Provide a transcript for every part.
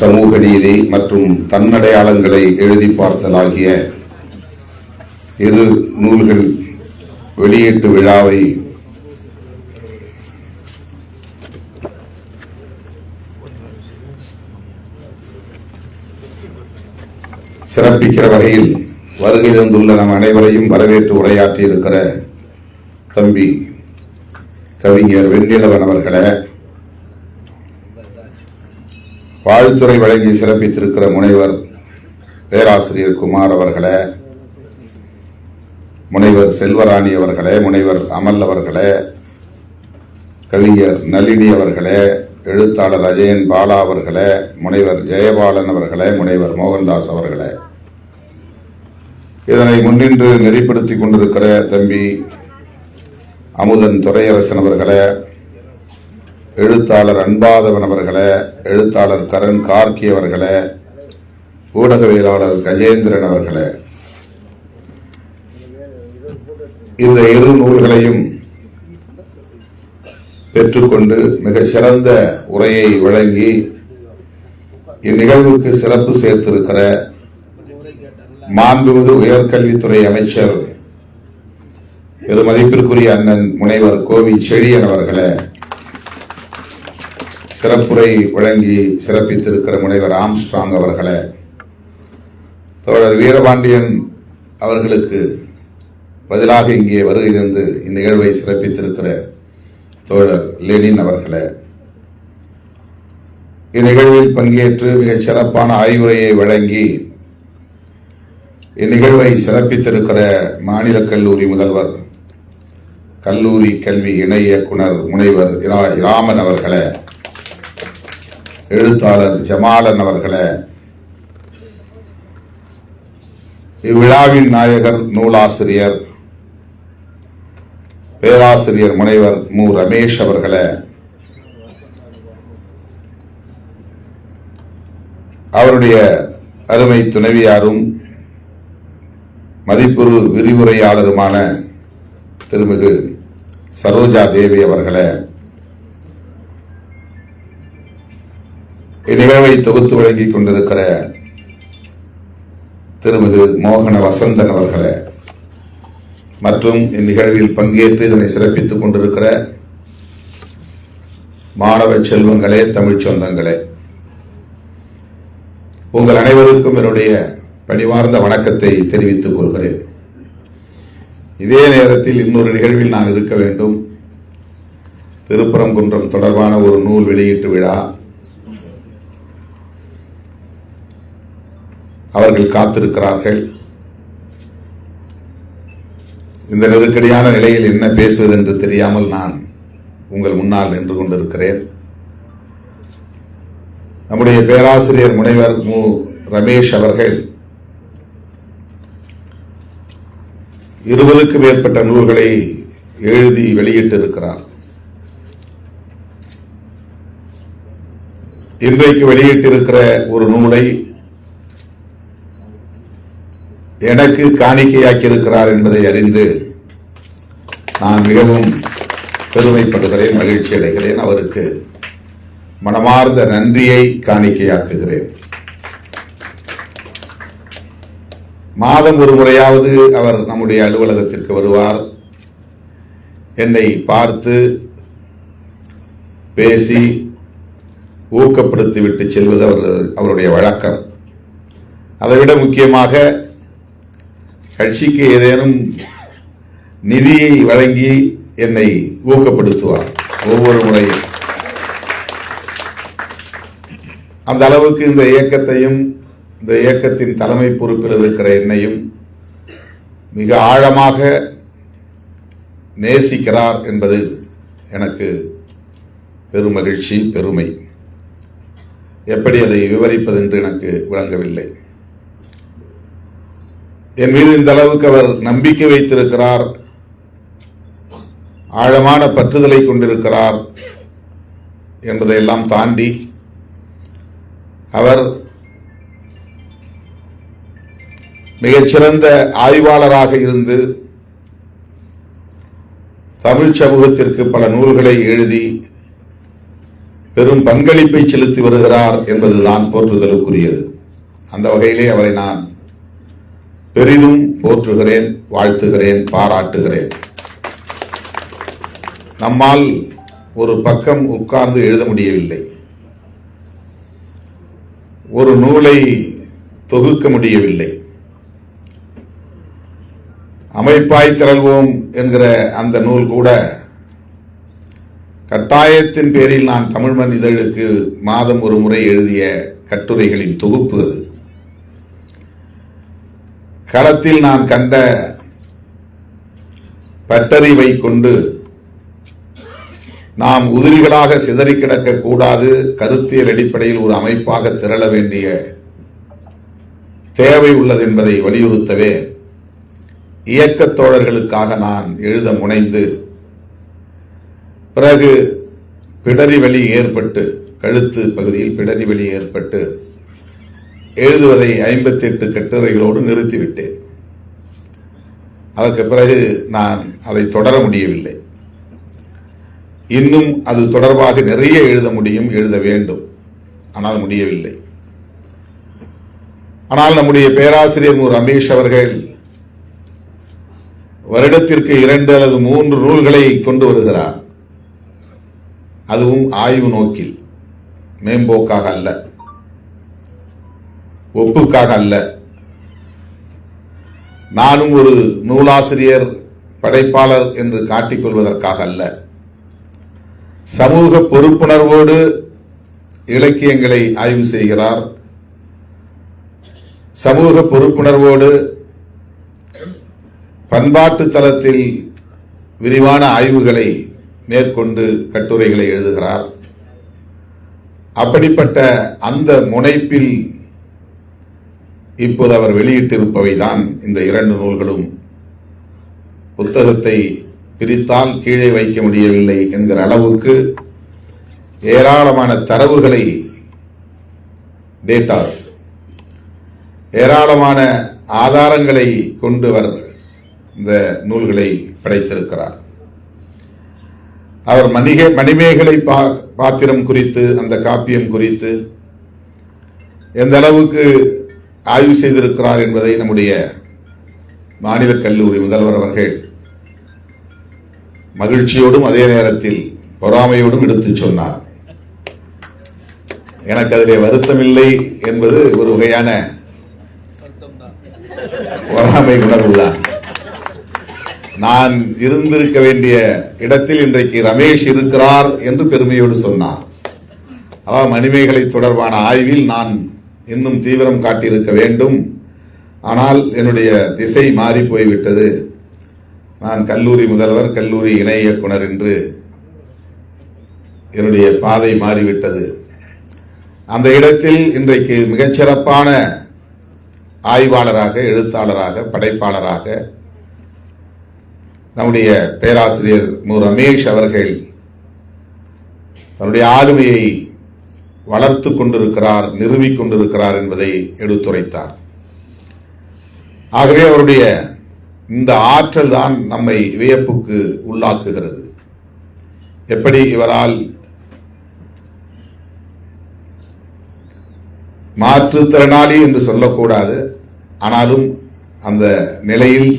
சமூக நீதி மற்றும் தன்னடையாளங்களை எழுதி பார்த்தல் ஆகிய இரு நூல்கள் வெளியீட்டு விழாவை சிறப்பிக்கிற வகையில் வருகை தந்துள்ள நம் அனைவரையும் வரவேற்று உரையாற்றி இருக்கிற தம்பி கவிஞர் வெண்ணிலவன் அவர்களே, வாழ்த்துறை வழங்கி சிறப்பித்திருக்கிற முனைவர் பேராசிரியர் குமார் அவர்களே, முனைவர் செல்வராணி அவர்களே, முனைவர் அமல் அவர்களே, கவிஞர் நளினி அவர்களே, எழுத்தாளர் அஜயன் பாலா அவர்களே, முனைவர் ஜெயபாலன் அவர்களே, முனைவர் மோகன்தாஸ் அவர்களே, இதனை முன்னின்று நெறிப்படுத்திக் கொண்டிருக்கிற தம்பி அமுதன் துரையரசன் அவர்களே, எழுத்தாளர் அன்பாதவன் அவர்களே, எழுத்தாளர் கரண் கார்கி அவர்களே, ஊடகவியலாளர் கஜேந்திரன் அவர்களே, இந்த இரு நூல்களையும் பெற்றுக்கொண்டு மிக சிறந்த உரையை வழங்கி இந்நிகழ்வுக்கு சிறப்பு சேர்த்திருக்கிற மாண்புமிகு உயர்கல்வித்துறை அமைச்சர் பெருமதிப்பிற்குரிய அண்ணன் முனைவர் கோவி செழியன் அவர்களே, சிறப்புரை வழங்கி சிறப்பித்திருக்கிற முனைவர் ஆம்ஸ்ட்ராங் அவர்களே, தோழர் வீரபாண்டியன் அவர்களுக்கு பதிலாக இங்கே வருகை தந்து இந்நிகழ்வை சிறப்பித்திருக்கிற தோழர் லெனின் அவர்களே, இந்நிகழ்வில் பங்கேற்று மிகச் சிறப்பான ஆய்வுரையை வழங்கி இந்நிகழ்வை சிறப்பித்திருக்கிற மாநில கல்லூரி முதல்வர், கல்லூரி கல்வி இணை இயக்குனர் முனைவர் இராமன் அவர்களே, எழுத்தாளர் ஜமாலன் அவர்களே, இவ்விழாவின் நாயகர் நூலாசிரியர் பேராசிரியர் முனைவர் மு ரமேஷ் அவர்களே, அவருடைய அருமை துணைவியாரும் மதிப்புறு விரிவுரையாளருமான திருமிகு சரோஜா தேவி அவர்களே, இந்நிகழ்வை தொகுத்து வழங்கிக் கொண்டிருக்கிற திருமிகு மோகன வசந்தன் அவர்களே, மற்றும் இந்நிகழ்வில் பங்கேற்று இதனை சிறப்பித்துக் கொண்டிருக்கிற மாணவ செல்வங்களே, தமிழ் சொந்தங்களே, உங்கள் அனைவருக்கும் என்னுடைய பணிவார்ந்த வணக்கத்தை தெரிவித்துக் கொள்கிறேன். இதே நேரத்தில் இன்னொரு நிகழ்வில் நான் இருக்க வேண்டும். திருப்பரங்குன்றம் தொடர்பான ஒரு நூல் வெளியீட்டு விழா, அவர்கள் காத்திருக்கிறார்கள். இந்த நெருக்கடியான நிலையில் என்ன பேசுவது என்று தெரியாமல் நான் உங்கள் முன்னால் நின்று கொண்டிருக்கிறேன். நம்முடைய பேராசிரியர் முனைவர் மு ரமேஷ் அவர்கள் 20க்கு மேற்பட்ட நூல்களை எழுதி வெளியிட்டிருக்கிறார். இன்றைக்கு வெளியிட்டிருக்கிற ஒரு நூலை எனக்கு காணிக்கையாக்கியிருக்கிறார் என்பதை அறிந்து நான் மிகவும் பெருமைப்படுகிறேன், மகிழ்ச்சி அடைகிறேன். அவருக்கு மனமார்ந்த நன்றியை காணிக்கையாக்குகிறேன். மாதம் ஒரு முறையாவது அவர் நம்முடைய அலுவலகத்திற்கு வருவார். என்னை பார்த்து பேசி ஊக்கப்படுத்திவிட்டு செல்வது அவருடைய வழக்கம். அதைவிட முக்கியமாக கட்சிக்கு ஏதேனும் நிதியை வழங்கி என்னை ஊக்கப்படுத்துவார் ஒவ்வொரு முறையும். அந்த அளவுக்கு இந்த இயக்கத்தையும் இந்த இயக்கத்தின் தலைமை பொறுப்பில் இருக்கிற என்னையும் மிக ஆழமாக நேசிக்கிறார் என்பது எனக்கு பெரும் மகிழ்ச்சி, பெருமை. எப்படி அதை விவரிப்பது என்று எனக்கு விளங்கவில்லை. என் மீது இந்த அளவுக்கு அவர் நம்பிக்கை வைத்திருக்கிறார், ஆழமான பற்றுதலை கொண்டிருக்கிறார் என்பதையெல்லாம் தாண்டி அவர் மிகச்சிறந்த ஆய்வாளராக இருந்து தமிழ் சமூகத்திற்கு பல நூல்களை எழுதி பெரும் பங்களிப்பை செலுத்தி வருகிறார் என்பதுதான் போற்றுதலுக்குரியது. அந்த வகையிலே அவரை நான் பெரிதும் போற்றுகிறேன், வாழ்த்துகிறேன், பாராட்டுகிறேன். நம்மால் ஒரு பக்கம் உட்கார்ந்து எழுத முடியவில்லை, ஒரு நூலை தொகுக்க முடியவில்லை. அமைப்பாய் திரள்வோம் என்கிற அந்த நூல் கூட கட்டாயத்தின் பேரில் நான் தமிழ்மண் இதழுக்கு மாதம் ஒரு முறை எழுதிய கட்டுரைகளின் தொகுப்பு அது. களத்தில் நான் கண்ட பட்டறிவை கொண்டு நாம் உதிரிகளாக சிதறி கிடக்க கூடாது, கருத்தியல் அடிப்படையில் ஒரு அமைப்பாக திரள வேண்டிய தேவை உள்ளது என்பதை வலியுறுத்தவே இயக்கத் தோழர்களுக்காக நான் எழுத முனைந்து, பிறகு பிடரி வலி ஏற்பட்டு, கழுத்து பகுதியில் பிடரி வலி ஏற்பட்டு எழுதுவதை 58 கட்டுரைகளோடு நிறுத்திவிட்டேன். அதற்கு பிறகு நான் அதை தொடர முடியவில்லை. இன்னும் அது தொடர்பாக நிறைய எழுத முடியும், எழுத வேண்டும், ஆனால் முடியவில்லை. ஆனால் நம்முடைய பேராசிரியர் மு. ரமேஷ் அவர்கள் வருடத்திற்கு 2 அல்லது 3 நூல்களை கொண்டு வருகிறார். அதுவும் ஆய்வு நோக்கில், மேம்போக்காக அல்ல, ஒப்புக்காக அல்ல. நானும் ஒரு நூலாசிரியர், படைப்பாளர் என்று காட்டிக்கொள்வதற்காக அல்ல. சமூக பொறுப்புணர்வோடு இலக்கியங்களை ஆய்வு செய்கிறார். சமூக பொறுப்புணர்வோடு பண்பாட்டு தளத்தில் விரிவான ஆய்வுகளை மேற்கொண்டு கட்டுரைகளை எழுதுகிறார். அப்படிப்பட்ட அந்த முனைப்பில் இப்போது அவர் வெளியிட்டிருப்பவைதான் இந்த 2 நூல்களும். புத்தகத்தை பிரித்தால் கீழே வைக்க முடியவில்லை என்கிற அளவுக்கு ஏராளமான தரவுகளை, டேட்டாஸ், ஏராளமான ஆதாரங்களை கொண்டு அவர் இந்த நூல்களை படைத்திருக்கிறார். அவர் மணிமேகலை பாத்திரம் குறித்து, அந்த காப்பியம் குறித்து எந்த அளவுக்கு ஆய்வு செய்திருக்கிறார் என்பதை நம்முடைய மாநில கல்லூரி முதல்வர் அவர்கள் மகிழ்ச்சியோடும் அதே நேரத்தில் பொறாமையோடும் எடுத்துச் சொன்னார். எனக்கு அதிலே வருத்தமில்லை என்பது ஒரு வகையான பொறாமை உணர்வுதான். நான் இருந்திருக்க வேண்டிய இடத்தில் இன்றைக்கு ரமேஷ் இருக்கிறார் என்று பெருமையோடு சொன்னார். அதாவது மணிமேகலை தொடர்பான ஆய்வில் நான் இன்னும் தீவிரம் காட்டியிருக்க வேண்டும், ஆனால் என்னுடைய திசை மாறி போய்விட்டது. நான் கல்லூரி முதல்வர், கல்லூரி இணை இயக்குனர் என்று என்னுடைய பாதை மாறிவிட்டது. அந்த இடத்தில் இன்றைக்கு மிகச்சிறப்பான ஆய்வாளராக, எழுத்தாளராக, படைப்பாளராக நம்முடைய பேராசிரியர் மு. ரமேஷ் அவர்கள் தன்னுடைய ஆளுமையை வளர்த்து கொண்டிருக்கிறார், நிறுவிக் கொண்டிருக்கிறார் என்பதை எடுத்துரைத்தார். ஆகவே அவருடைய இந்த ஆற்றல் தான் நம்மை வியப்புக்கு உள்ளாக்குகிறது. எப்படி இவரால் மாற்றுத்திறனாளி என்று சொல்லக்கூடாது, ஆனாலும் அந்த நிலையில்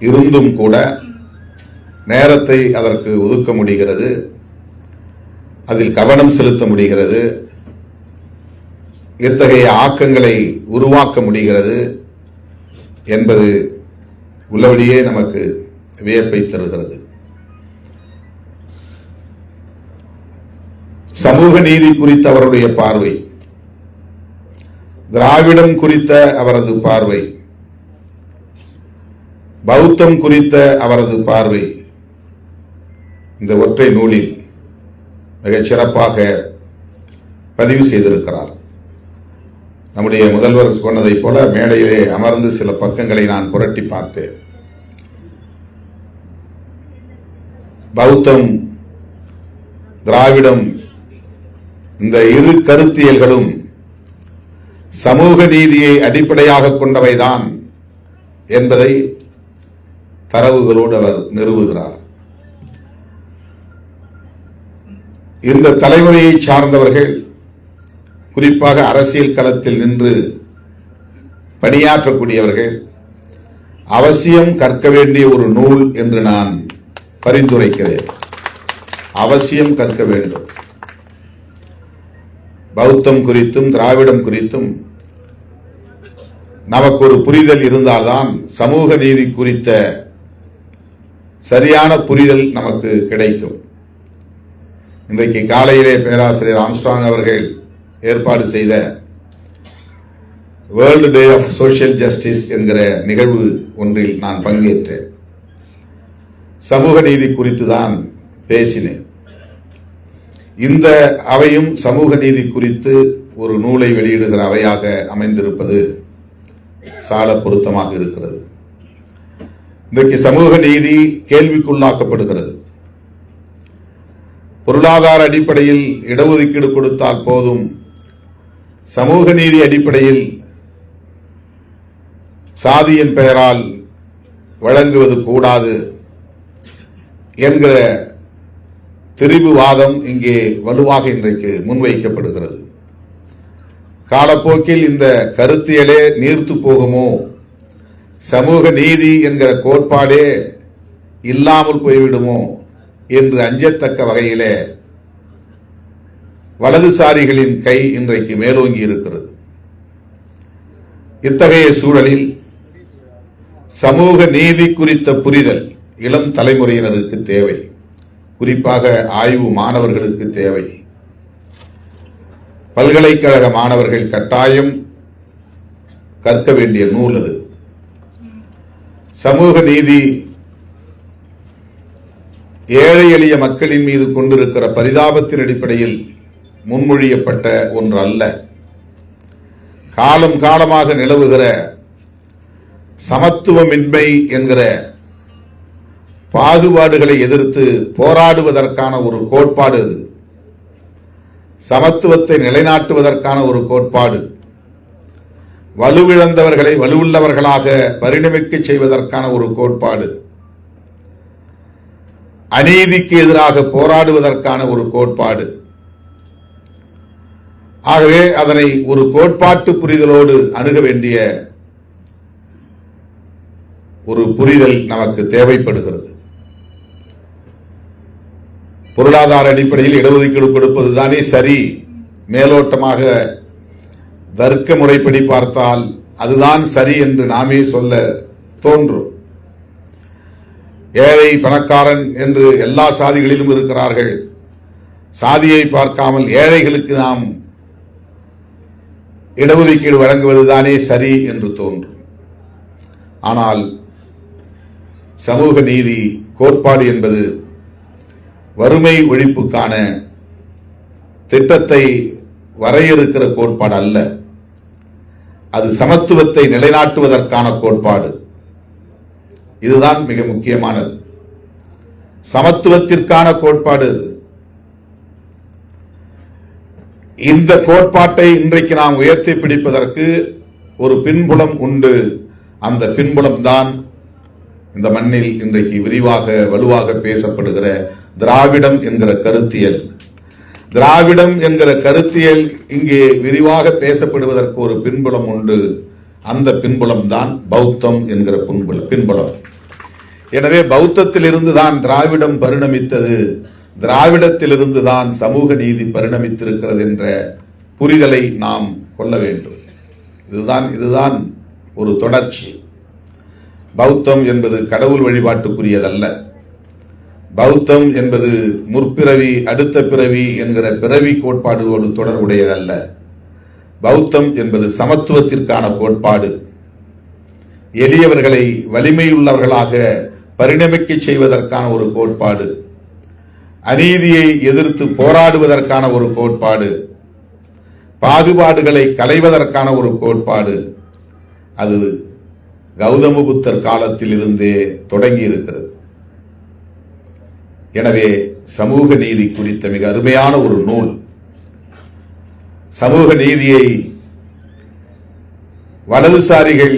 இருந்தும் கூட நேரத்தை அதற்கு ஒதுக்க முடிகிறது, அதில் கவனம் செலுத்த முடிகிறது, இத்தகைய ஆக்கங்களை உருவாக்க முடிகிறது என்பது உள்ளபடியே நமக்கு வியப்பை தருகிறது. சமூக நீதி குறித்த அவருடைய பார்வை, திராவிடம் குறித்த அவரது பார்வை, பௌத்தம் குறித்த அவரது பார்வை இந்த ஒற்றை நூலில் மிகச் சிறப்பாக பதிவு செய்திருக்கிறார். நம்முடைய முதல்வர் சொன்னதைப் போல மேடையிலே அமர்ந்து சில பக்கங்களை நான் புரட்டி பார்த்தேன். பௌத்தம், திராவிடம், இந்த இரு கருத்தியல்களும் சமூக நீதியை அடிப்படையாக கொண்டவைதான் என்பதை தரவுகளோடு அவர் நிறுவுகிறார். இந்த தலைமுறையை சார்ந்தவர்கள், குறிப்பாக அரசியல் களத்தில் நின்று பணியாற்றக்கூடியவர்கள் அவசியம் கற்க வேண்டிய ஒரு நூல் என்று நான் பரிந்துரைக்கிறேன். அவசியம் கற்க வேண்டும். பௌத்தம் குறித்தும் திராவிடம் குறித்தும் நமக்கு ஒரு புரிதல் இருந்தால்தான் சமூக நீதி குறித்த சரியான புரிதல் நமக்கு கிடைக்கும். இன்றைக்கு காலையிலே பேராசிரியர் ஆம்ஸ்ட்ராங் அவர்கள் ஏற்பாடு செய்த world day of social justice என்கிற நிகழ்வு ஒன்றில் நான் பங்கேற்றேன். சமூக நீதி குறித்து தான் பேசினேன். இந்த அவையும் சமூக நீதி குறித்து ஒரு நூலை வெளியிடுகிற அவையாக அமைந்திருப்பது சால பொருத்தமாக இருக்கிறது. இன்றைக்கு சமூக நீதி கேள்விக்குள்ளாக்கப்படுகிறது. பொருளாதார அடிப்படையில் இடஒதுக்கீடு கொடுத்தால் போதும், சமூக நீதி அடிப்படையில் சாதியின் பெயரால் வழங்குவது கூடாது என்கிற திரிபுவாதம் இங்கே வலுவாக இன்றைக்கு முன்வைக்கப்படுகிறது. காலப்போக்கில் இந்த கருத்தியலே நீர்த்து போகுமோ, சமூக நீதி என்கிற கோட்பாடே இல்லாமல் போய்விடுமோ என்று அஞ்சத்தக்க வகையிலே வலதுசாரிகளின் கை இன்றைக்கு மேலோங்கி இருக்கிறது. இத்தகைய சூழலில் சமூக நீதி குறித்த புரிதல் இளம் தலைமுறையினருக்கு தேவை. குறிப்பாக ஆய்வு மாணவர்களுக்கு தேவை. பல்கலைக்கழக மாணவர்கள் கட்டாயம் கற்க வேண்டிய நூல் அது. சமூக நீதி ஏழை எளிய மக்களின் மீது கொண்டிருக்கிற பரிதாபத்தின் அடிப்படையில் முன்மொழியப்பட்ட ஒன்று அல்ல. காலம் காலமாக நிலவுகிற சமத்துவமின்மை என்கிற பாகுபாடுகளை எதிர்த்து போராடுவதற்கான ஒரு கோட்பாடு அது. சமத்துவத்தை நிலைநாட்டுவதற்கான ஒரு கோட்பாடு. வலுவிழந்தவர்களை வலுவுள்ளவர்களாக பரிணமிக்க செய்வதற்கான ஒரு கோட்பாடு. அநீதிக்கு எதிராக போராடுவதற்கான ஒரு கோட்பாடு. ஆகவே அதனை ஒரு கோட்பாட்டு புரிதலோடு அணுக வேண்டிய ஒரு புரிதல் நமக்கு தேவைப்படுகிறது. பொருளாதார அடிப்படையில் இடஒதுக்கீடு கொடுப்பதுதானே சரி, மேலோட்டமாக தர்க்க முறைப்படி பார்த்தால் அதுதான் சரி என்று நாமே சொல்ல தோன்றும். ஏழை பணக்காரன் என்று எல்லா சாதிகளிலும் இருக்கிறார்கள். சாதியை பார்க்காமல் ஏழைகளுக்கு நாம் இடஒதுக்கீடு வழங்குவதுதானே சரி என்று தோன்றும். ஆனால் சமூக நீதி கோட்பாடு என்பது வறுமை ஒழிப்புக்கான திட்டத்தை வரையறுக்கிற கோட்பாடு அல்ல. அது சமத்துவத்தை நிலைநாட்டுவதற்கான கோட்பாடு. இதுதான் மிக முக்கியமானது. சமத்துவத்திற்கான கோட்பாடு இது. இந்த கோட்பாட்டை இன்றைக்கு நாம் உயர்த்தி பிடிப்பதற்கு ஒரு பின்புலம் உண்டு. அந்த பின்புலம் தான் இந்த மண்ணில் இன்றைக்கு விரிவாக வலுவாக பேசப்படுகிற திராவிடம் என்கிற கருத்தியல். திராவிடம் என்கிற கருத்தியல் இங்கே விரிவாக பேசப்படுவதற்கு ஒரு பின்புலம் உண்டு. அந்த பின்புலம் தான் பௌத்தம் என்கிற பின்புலம். எனவே பௌத்தத்திலிருந்து தான் திராவிடம் பரிணமித்தது, திராவிடத்திலிருந்து தான் சமூக நீதி பரிணமித்திருக்கிறது என்ற புரிதலை நாம் கொள்ள வேண்டும். இதுதான் ஒரு தொடர்ச்சி. பௌத்தம் என்பது கடவுள் வழிபாட்டுக்குரியதல்ல. பௌத்தம் என்பது முற்பிறவி அடுத்த பிறவி என்கிற பிறவி கோட்பாடுகளோடு தொடர்புடையதல்ல. பௌத்தம் என்பது சமத்துவத்திற்கான கோட்பாடு. எளியவர்களை வலிமையுள்ளவர்களாக பரிணமிக்க செய்வதற்கான ஒரு கோட்பாடு. அநீதியை எதிர்த்து போராடுவதற்கான ஒரு கோட்பாடு. பாகுபாடுகளை களைவதற்கான ஒரு கோட்பாடு. அது கௌதம புத்தர் காலத்தில் இருந்தே தொடங்கி இருக்கிறது. எனவே சமூக நீதி குறித்த மிக அருமையான ஒரு நூல். சமூக நீதியை வலதுசாரிகள்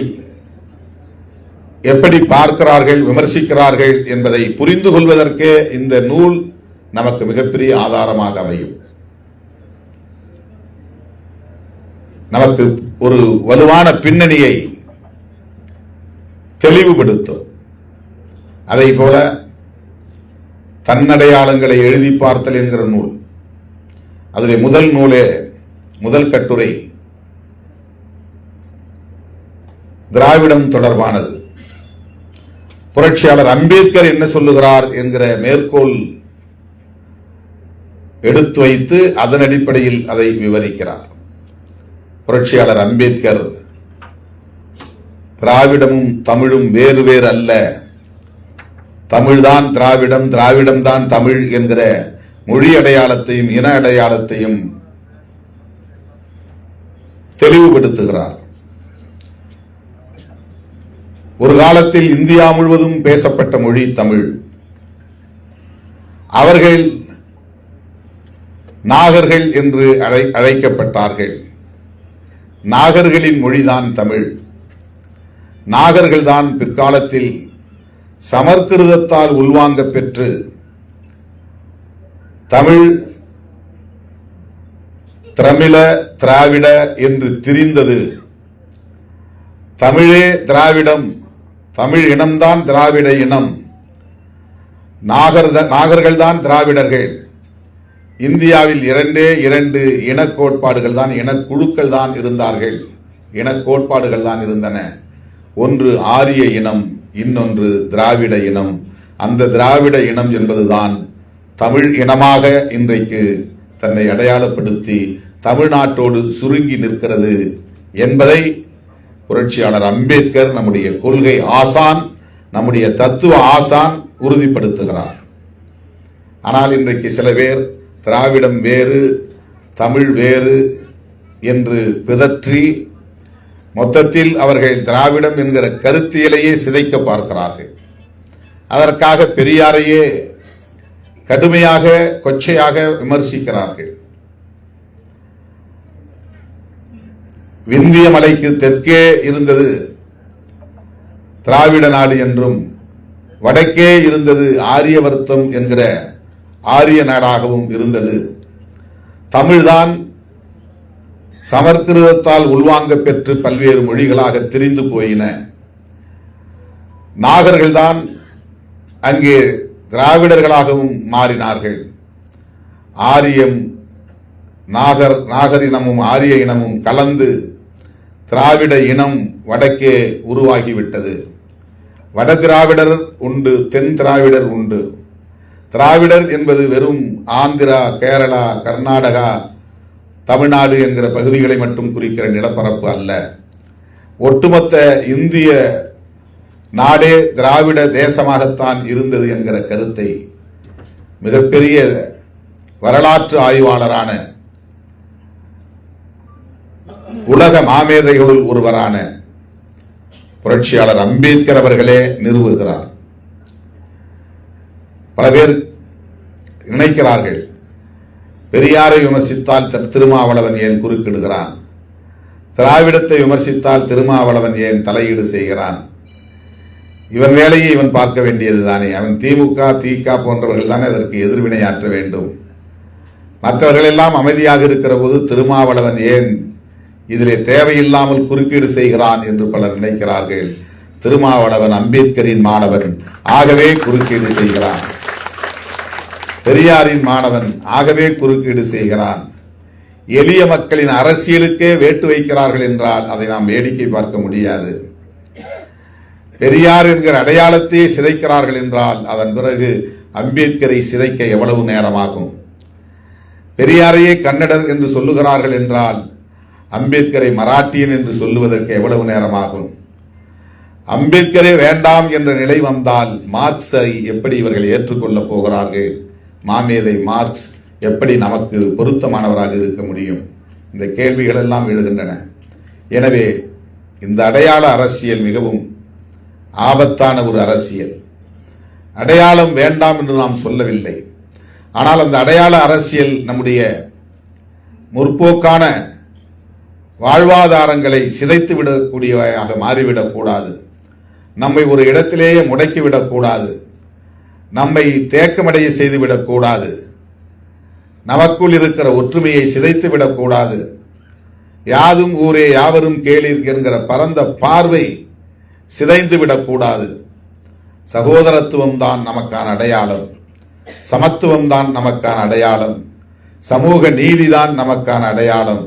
எப்படி பார்க்கிறார்கள், விமர்சிக்கிறார்கள் என்பதை புரிந்து கொள்வதற்கே இந்த நூல் நமக்கு மிகப்பெரிய ஆதாரமாக அமையும். நமக்கு ஒரு வலுவான பின்னணியை தெளிவுபடுத்தும். அதை போல தன்னடையாளங்களை எழுதி பார்த்தல் என்கிற நூல், அதிலே முதல் கட்டுரை திராவிடம் தொடர்பானது. புரட்சியாளர் அம்பேத்கர் என்ன சொல்லுகிறார் என்கிற மேற்கோள் எடுத்து வைத்து அதன் அடிப்படையில் அதை விவரிக்கிறார். புரட்சியாளர் அம்பேத்கர் திராவிடமும் தமிழும் வேறு வேறு அல்ல, தமிழ்தான் திராவிடம், திராவிடம்தான் தமிழ் என்கிற மொழி அடையாளத்தையும் இன அடையாளத்தையும் தெளிவுபடுத்துகிறார். ஒரு காலத்தில் இந்தியா முழுவதும் பேசப்பட்ட மொழி தமிழ். அவர்கள் நாகர்கள் என்று அழைக்கப்பட்டார்கள். நாகர்களின் மொழிதான் தமிழ். நாகர்கள்தான் பிற்காலத்தில் சமற்கிருதத்தால் உள்வாங்க பெற்று தமிழ், திரமிழ, திராவிட என்று திரிந்தது. தமிழே திராவிடம், தமிழ் இனம்தான் திராவிட இனம், நாகர்கள்தான் திராவிடர்கள். இந்தியாவில் இரண்டு இனக்கோட்பாடுகள் தான், இனக்குழுக்கள் தான் இருந்தார்கள், இனக்கோட்பாடுகள் தான் இருந்தன. ஒன்று ஆரிய இனம், இன்னொன்று திராவிட இனம். அந்த திராவிட இனம் என்பதுதான் தமிழ் இனமாக இன்றைக்கு தன்னை அடையாளப்படுத்தி தமிழ்நாட்டோடு சுருங்கி நிற்கிறது என்பதை புரட்சியாளர் அம்பேத்கர், நம்முடைய கொள்கை ஆசான், நம்முடைய தத்துவ ஆசான் உறுதிப்படுத்துகிறார். ஆனால் இன்றைக்கு சில பேர் திராவிடம் வேறு, தமிழ் வேறு என்று பிதற்றி மொத்தத்தில் அவர்கள் திராவிடம் என்கிற கருத்தியலையே சிதைக்க பார்க்கிறார்கள். அதற்காக பெரியாரையே கடுமையாக, கொச்சையாக விமர்சிக்கிறார்கள். விந்திய மலைக்கு தெற்கே இருந்தது திராவிட நாடு என்றும், வடக்கே இருந்தது ஆரியவர்த்தம் என்கிற ஆரிய நாடாகவும் இருந்தது. தமிழ்தான் சமற்கிருதத்தால் உள்வாங்க பெற்று பல்வேறு மொழிகளாக திரிந்து போயின. நாகர்கள்தான் அங்கே திராவிடர்களாகவும் மாறினார்கள். ஆரியம், நாகர் இனமும் ஆரிய இனமும் கலந்து திராவிட இனம் வடக்கே உருவாகிவிட்டது. வட திராவிடர் உண்டு, தென் திராவிடர் உண்டு. திராவிடர் என்பது வெறும் ஆந்திரா, கேரளா, கர்நாடகா, தமிழ்நாடு என்கிற பகுதிகளை மட்டும் குறிக்கிற நிலப்பரப்பு அல்ல. ஒட்டுமொத்த இந்திய நாடே திராவிட தேசமாகத்தான் இருந்தது என்கிற கருத்தை மிகப்பெரிய வரலாற்று ஆய்வாளரான, உலக மாமேதைகளுள் ஒருவரான புரட்சியாளர் அம்பேத்கர் அவர்களே நிறுவுகிறார். பல பேர் நினைக்கிறார்கள், பெரியாரை விமர்சித்தால் திருமாவளவன் ஏன் குறுக்கிடுகிறான், திராவிடத்தை விமர்சித்தால் திருமாவளவன் ஏன் தலையீடு செய்கிறான், இவன் வேலையை இவன் பார்க்க வேண்டியதுதானே, அவன் திமுக, திக போன்றவர்கள் தானே அதற்கு எதிர்வினையாற்ற வேண்டும், மற்றவர்கள் எல்லாம் அமைதியாக இருக்கிற போது திருமாவளவன் ஏன் இதிலே தேவையில்லாமல் குறுக்கீடு செய்கிறான் என்று பலர் நினைக்கிறார்கள். திருமாவளவன் அம்பேத்கரின் மாணவன், ஆகவே குறுக்கீடு செய்கிறான். பெரியாரின் மாணவன், ஆகவே குறுக்கீடு செய்கிறான். எளிய மக்களின் அரசியலுக்கே வேட்டு வைக்கிறார்கள் என்றால் அதை நாம் வேடிக்கை பார்க்க முடியாது. பெரியார் என்கிற அடையாளத்தையே சிதைக்கிறார்கள் என்றால் அதன் பிறகு அம்பேத்கரை சிதைக்க எவ்வளவு நேரமாகும்? பெரியாரையே கன்னடர் என்று சொல்லுகிறார்கள் என்றால் அம்பேத்கரை மராட்டியன் என்று சொல்லுவதற்கு எவ்வளவு நேரமாகும்? அம்பேத்கரே வேண்டாம் என்ற நிலை வந்தால் மார்க்ஸை எப்படி இவர்கள் ஏற்றுக்கொள்ளப் போகிறார்கள்? மாமேதை மார்க்ஸ் எப்படி நமக்கு பொருத்தமானவராக இருக்க முடியும்? இந்த கேள்விகள் எல்லாம் எழுகின்றன. எனவே இந்த அடையாள அரசியல் மிகவும் ஆபத்தான ஒரு அரசியல். அடையாளம் வேண்டாம் என்று நாம் சொல்லவில்லை. ஆனால் அந்த அடையாள அரசியல் நம்முடைய முற்போக்கான வாழ்வாதாரங்களை சிதைத்து விடக்கூடியவையாக மாறிவிடக்கூடாது. நம்மை ஒரு இடத்திலேயே முடக்கிவிடக்கூடாது. நம்மை தேக்கமடைய செய்துவிடக் கூடாது. நமக்குள் இருக்கிற ஒற்றுமையை சிதைத்து விடக்கூடாது. யாதும் ஊரே யாவரும் கேளீர் என்கிற பரந்த பார்வை சிதைந்து விடக்கூடாது. சகோதரத்துவம் தான் நமக்கான அடையாளம், சமத்துவம் தான் நமக்கான அடையாளம், சமூக நீதிதான் நமக்கான அடையாளம்,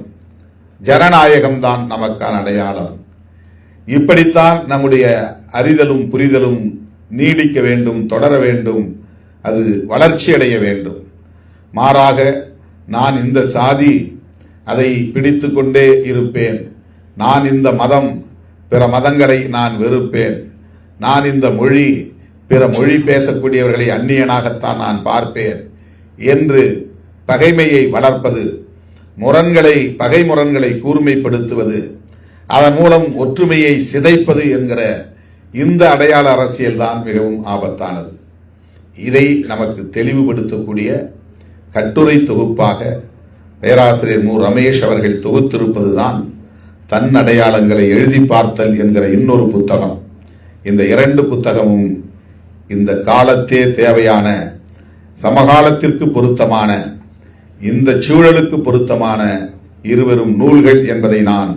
ஜனநாயகம் தான் நமக்கான அடையாளம். இப்படித்தான் நம்முடைய அறிதலும் புரிதலும் நீடிக்க வேண்டும், தொடர வேண்டும், அது வளர்ச்சி அடைய வேண்டும். மாறாக நான் இந்த சாதி, அதை பிடித்து கொண்டே இருப்பேன், நான் இந்த மதம், பிற மதங்களை நான் வெறுப்பேன், நான் இந்த மொழி, பிற மொழி பேசக்கூடியவர்களை அந்நியனாகத்தான் நான் பார்ப்பேன் என்று பகைமையை வளர்ப்பது, பகை முரண்களை கூர்மைப்படுத்துவது, அதன் மூலம் ஒற்றுமையை சிதைப்பது என்கிற இந்த அடையாள அரசியல் தான் மிகவும் ஆபத்தானது. இதை நமக்கு தெளிவுபடுத்தக்கூடிய கட்டுரை தொகுப்பாக பேராசிரியர் மு. ரமேஷ் அவர்கள் தொகுத்திருப்பதுதான் தன் அடையாளங்களை எழுதி பார்த்தல் என்கிற இன்னொரு புத்தகம். இந்த 2 புத்தகமும் இந்த காலத்தே தேவையான, சமகாலத்திற்கு பொருத்தமான, இந்த சூழலுக்கு பொருத்தமான இருவரும் நூல்கள் என்பதை நான்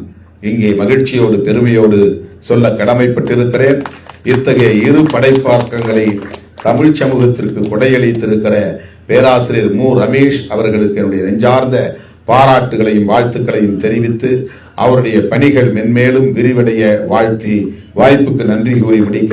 இங்கே மகிழ்ச்சியோடு பெருமையோடு சொல்ல கடமைப்பட்டிருக்கிறேன். இத்தகைய இரு படைப்பாக்கங்களை தமிழ் சமூகத்திற்கு கொடையளித்திருக்கிற பேராசிரியர் மு. ரமேஷ் அவர்களுக்கு என்னுடைய நெஞ்சார்ந்த பாராட்டுகளையும் வாழ்த்துக்களையும் தெரிவித்து அவருடைய பணிகள் மென்மேலும் விரிவடைய வாழ்த்தி வாய்ப்புக்கு நன்றி கூறி முடிக்கிறேன்.